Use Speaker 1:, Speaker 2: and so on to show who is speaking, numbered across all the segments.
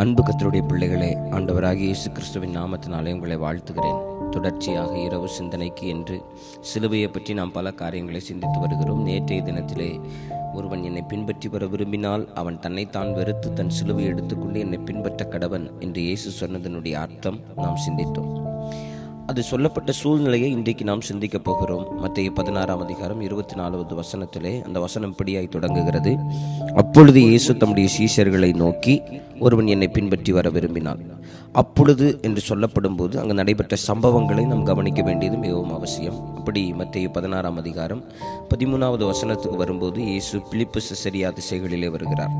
Speaker 1: அன்பு கர்த்தருடைய பிள்ளைகளே, ஆண்டவராகிய இயேசு கிறிஸ்துவின் நாமத்தினாலே உங்களை வாழ்த்துகிறேன். தொடர்ச்சியாக இரவு சிந்தனைக்கு என்று சிலுவையை பற்றி நாம் பல காரியங்களை சிந்தித்து வருகிறோம். நேற்றைய தினத்திலே ஒருவன் என்னை பின்பற்றி வர விரும்பினால் அவன் தன்னைத்தான் வெறுத்து தன் சிலுவையை எடுத்துக்கொண்டு என்னை பின்பற்ற கடவன் என்று இயேசு சொன்னதனுடைய அர்த்தம் நாம் சிந்தித்தோம். அது சொல்லப்பட்ட சூழ்நிலையை இன்றைக்கு நாம் சிந்திக்கப் போகிறோம். மத்தேயு 16:24 அந்த வசனம் இப்படியாய் தொடங்குகிறது. அப்பொழுது இயேசு தம்முடைய சீஷர்களை நோக்கி, ஒருவன் என்னை பின்பற்றி வர விரும்பினான். அப்பொழுது என்று சொல்லப்படும் போது அங்கு நடைபெற்ற சம்பவங்களை நாம் கவனிக்க வேண்டியது மிகவும் அவசியம். அப்படி மத்தேயு 16:13 வரும்போது இயேசு பிலிப்பு செசரியா திசைகளிலே வருகிறார்.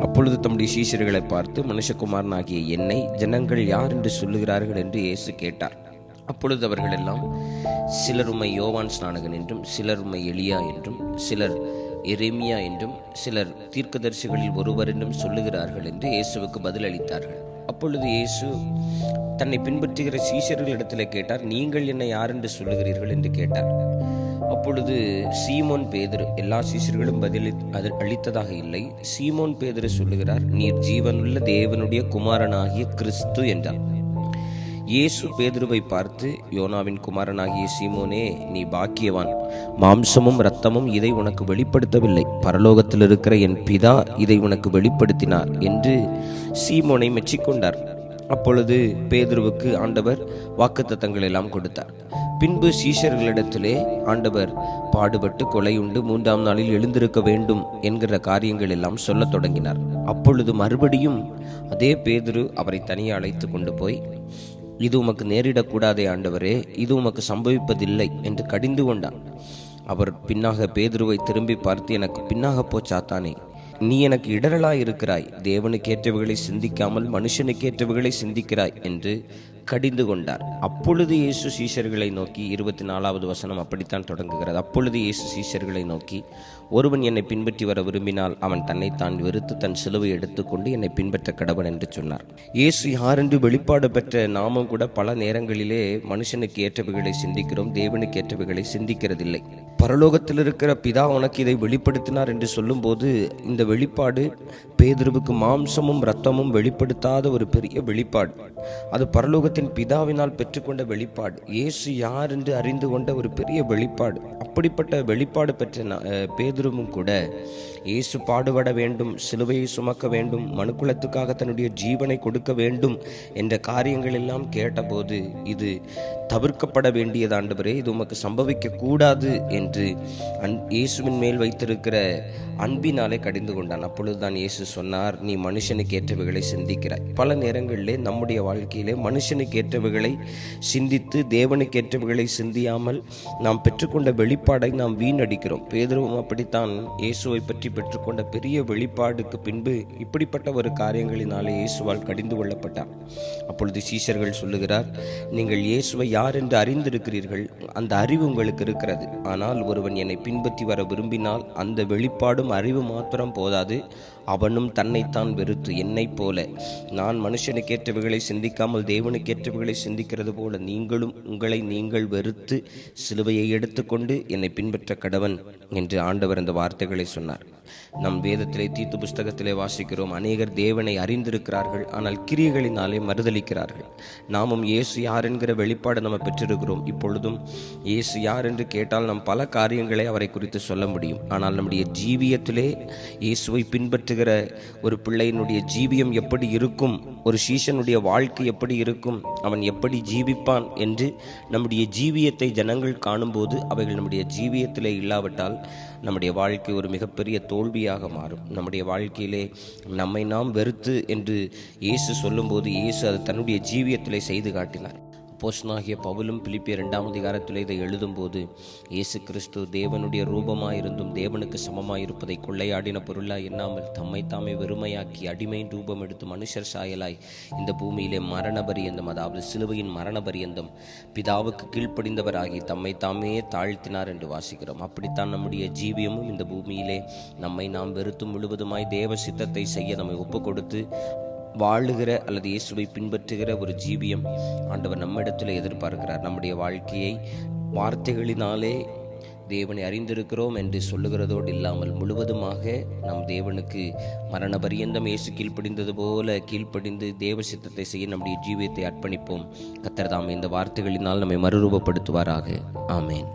Speaker 1: அப்பொழுது தம்முடைய சீஷர்களை பார்த்து, மனுஷகுமாரனாகிய என்னை ஜனங்கள் யார் என்று சொல்லுகிறார்கள் என்று இயேசு கேட்டார். அப்பொழுது அவர்கள் எல்லாம், சிலர் உம்மை யோவான் ஸ்நானகன் என்றும், சிலர் உம்மை எலியா என்றும், சிலர் எரேமியா என்றும், சிலர் தீர்க்கதரிசிகளில் ஒருவர் என்றும் சொல்லுகிறார்கள் என்று இயேசுவுக்கு பதிலளித்தார்கள். அப்பொழுது இயேசு தன்னை பின்பற்றுகிற சீஷர்களிடத்தில் கேட்டார், நீங்கள் என்னை யார் என்று சொல்லுகிறீர்கள் என்று கேட்டார். அப்பொழுது சீமோன் பேதுரு, எல்லா சீஷர்களும் பதில் அளித்ததாக இல்லை, சீமோன் பேதுரு சொல்லுகிறார், நீர் ஜீவனுள்ள தேவனுடைய குமாரனாகிய கிறிஸ்து என்றார். இயேசு பேதுருவை பார்த்து, யோனாவின் குமாரனாகிய சீமோனே, நீ பாக்கியவான், மாம்சமும் இரத்தமும் இதை உனக்கு வெளிப்படுத்தவில்லை, பரலோகத்தில் இருக்கிற என் பிதா இதை உனக்கு வெளிப்படுத்தினார் என்று சீமோனை மெச்சிக்கொண்டார். அப்பொழுது பேதுருவுக்கு ஆண்டவர் வாக்குத்தத்தங்கள் எல்லாம் கொடுத்தார். பின்பு சீஷர்களிடத்திலே ஆண்டவர் பாடுபட்டு கொலையுண்டு 3ஆம் நாளில் எழுந்திருக்க வேண்டும் என்கிற காரியங்கள் எல்லாம் சொல்லத் தொடங்கினார். அப்பொழுது மறுபடியும் அதே பேதுரு அவரை தனியே அழைத்து கொண்டு போய், இது உமக்கு நேரிடக்கூடாதே ஆண்டவரே, இது உமக்கு சம்பவிப்பதில்லை என்று கடிந்து கொண்டான். அவர் பின்னாக பேதுருவை திரும்பி பார்த்து, எனக்கு பின்னாக போ சாத்தானே, நீ எனக்கு இடரலாய் இருக்கிறாய், தேவனுக்கேற்றவைகளை சிந்திக்காமல் மனுஷனுக்கேற்றவைகளை சிந்திக்கிறாய் என்று கடிந்து கொண்டார். அப்பொழுது இயேசு சீஷர்களை நோக்கி, 24 அப்படித்தான் தொடங்குகிறது. அப்பொழுது இயேசு சீஷர்களை நோக்கி, ஒருவன் என்னை பின்பற்றி வர விரும்பினால் அவன் தன்னைத்தான் வெறுத்து தன் சிலுவை எடுத்துக்கொண்டு என்னை பின்பற்ற கடவன் என்று சொன்னார். இயேசு யாரென்று வெளிப்பாடு பெற்ற நாமும் கூட பல நேரங்களிலே மனுஷனுக்கு ஏற்றவைகளை சிந்திக்கிறோம், தேவனுக்கு ஏற்றவைகளை சிந்திக்கிறதில்லை. பரலோகத்தில் இருக்கிற பிதா உனக்கு இதை வெளிப்படுத்தினார் என்று சொல்லும் போது இந்த வெளிப்பாடு பேதுருவுக்கு மாம்சமும் இரத்தமும் வெளிப்படுத்தாத ஒரு பெரிய வெளிப்பாடு. அது பரலோகத்தின் பிதாவினால் பெற்றுக்கொண்ட வெளிப்பாடு, இயேசு யார் என்று அறிந்து கொண்ட ஒரு பெரிய வெளிப்பாடு. அப்படிப்பட்ட வெளிப்பாடு பெற்ற பேதுருவும் கூட இயேசு பாடுபட வேண்டும், சிலுவையை சுமக்க வேண்டும், மனுக்குலத்துக்காக தன்னுடைய ஜீவனை கொடுக்க வேண்டும் என்ற காரியங்கள் எல்லாம் கேட்டபோது, இது தவிர்க்கப்பட வேண்டியது ஆண்டவரே, இது உமக்கு சம்பவிக்க கூடாது என்று இயேசுவின் மேல் வைத்திருக்கிற அன்பினாலே கடிந்து கொண்டான். அப்பொழுதுதான் இயேசு சொன்னார், நீ மனுஷனுக்கு ஏற்றவைகளை சிந்திக்கிறாய். பல நேரங்களிலே நம்முடைய வாழ்க்கையிலே மனுஷனுக்கு ஏற்றவைகளை சிந்தித்து தேவனுக்கு ஏற்றவைகளை சிந்தியாமல் நாம் பெற்றுக்கொண்ட வெளிப்பாடை நாம் வீணடிக்கிறோம். பேதுருவும் அப்படித்தான் இயேசுவை பற்றி பெற்றுக்கொண்ட பெரிய வெளிப்பாடுக்கு பின்பு இப்படிப்பட்ட ஒரு காரியங்களினாலே இயேசுவால் கடிந்து கொள்ளப்பட்டார். அப்பொழுது சீஷர்கள் சொல்லுகிறார், நீங்கள் இயேசுவை யார் என்று அறிந்திருக்கிறீர்கள், அந்த அறிவு உங்களுக்கு இருக்கிறது. ஆனால் ஒருவன் என்னை பின்பற்றி வர விரும்பினால் அந்த வெளிப்பாடும் அறிவு மாத்திரம் போதாது, அவனும் தன்னைத்தான் வெறுத்து, என்னைப் போல நான் மனுஷனுக்கேற்றவைகளை சிந்திக்காமல் தேவனுக்கேற்றவைகளை சிந்திக்கிறது போல நீங்களும் உங்களை நீங்கள் வெறுத்து சிலுவையை எடுத்துக்கொண்டு என்னை பின்பற்ற கடவன் என்று ஆண்டவர் அந்த வார்த்தைகளை சொன்னார். நம் வேதத்திலே தீத்து புஸ்தகத்திலே வாசிக்கிறோம், அநேகர் தேவனை அறிந்திருக்கிறார்கள், ஆனால் கிரியைகளினாலே மறுதலிக்கிறார்கள். நாமும் இயேசு யார் என்கிற வெளிப்பாடு நம்ம பெற்றிருக்கிறோம். இப்பொழுதும் இயேசு யார் என்று கேட்டால் நாம் பல காரியங்களை அவரை குறித்து சொல்ல முடியும். ஆனால் நம்முடைய ஜீவியத்திலே இயேசுவை பின்பற்றுகிற ஒரு பிள்ளையினுடைய ஜீவியம் எப்படி இருக்கும், ஒரு சீஷனுடைய வாழ்க்கை எப்படி இருக்கும், அவன் எப்படி ஜீவிப்பான் என்று நம்முடைய ஜீவியத்தை ஜனங்கள் காணும்போது அவைகள் நம்முடைய ஜீவியத்திலே இல்லாவிட்டால் நம்முடைய வாழ்க்கை ஒரு மிகப்பெரிய தோல்வியாக மாறும். நம்முடைய வாழ்க்கையிலே நம்மை நாம் வெறுத்து என்று இயேசு சொல்லும்போது இயேசு அது தன்னுடைய ஜீவியத்திலே செய்து காட்டினார். அப்போஸ்தலனாகிய பவுலும் பிலிப்பியர் 2 இதை எழுதும்போது, இயேசு கிறிஸ்து தேவனுடைய ரூபமாயிருந்தும் தேவனுக்கு சமமாயிருப்பதை கொள்ளையாடின பொருளாய் எண்ணாமல் தம்மை தாமே வெறுமையாக்கி அடிமையின் ரூபம் எடுத்து மனுஷர் சாயலாய் இந்த பூமியிலே மரண பரியந்தம், அதாவது சிலுவையின் மரண பரியந்தம் பிதாவுக்கு கீழ்ப்படிந்தவராகி தம்மை தாமே தாழ்த்தினார் என்று வாசிக்கிறோம். அப்படித்தான் நம்முடைய ஜீவியமும் இந்த பூமியிலே நம்மை நாம் வெறுத்து முழுவதுமாய் தேவ சித்தத்தை செய்ய நம்மை ஒப்பு கொடுத்து வாழுகிற அல்லது இயேசுவை பின்பற்றுகிற ஒரு ஜீவியம் ஆண்டவர் நம்மிடத்தில் எதிர்பார்க்கிறார். நம்முடைய வாழ்க்கையை வார்த்தைகளினாலே தேவனை அறிந்திருக்கிறோம் என்று சொல்லுகிறதோடு இல்லாமல் முழுவதுமாக நம் தேவனுக்கு மரண பரியந்தம் இயேசு கீழ்ப்படிந்தது போல கீழ்ப்படிந்து தேவ சித்தத்தை செய்ய நம்முடைய ஜீவியத்தை அர்ப்பணிப்போம். கர்த்தர் தாம் இந்த வார்த்தைகளினால் நம்மை மறுரூபப்படுத்துவாராக. ஆமேன்.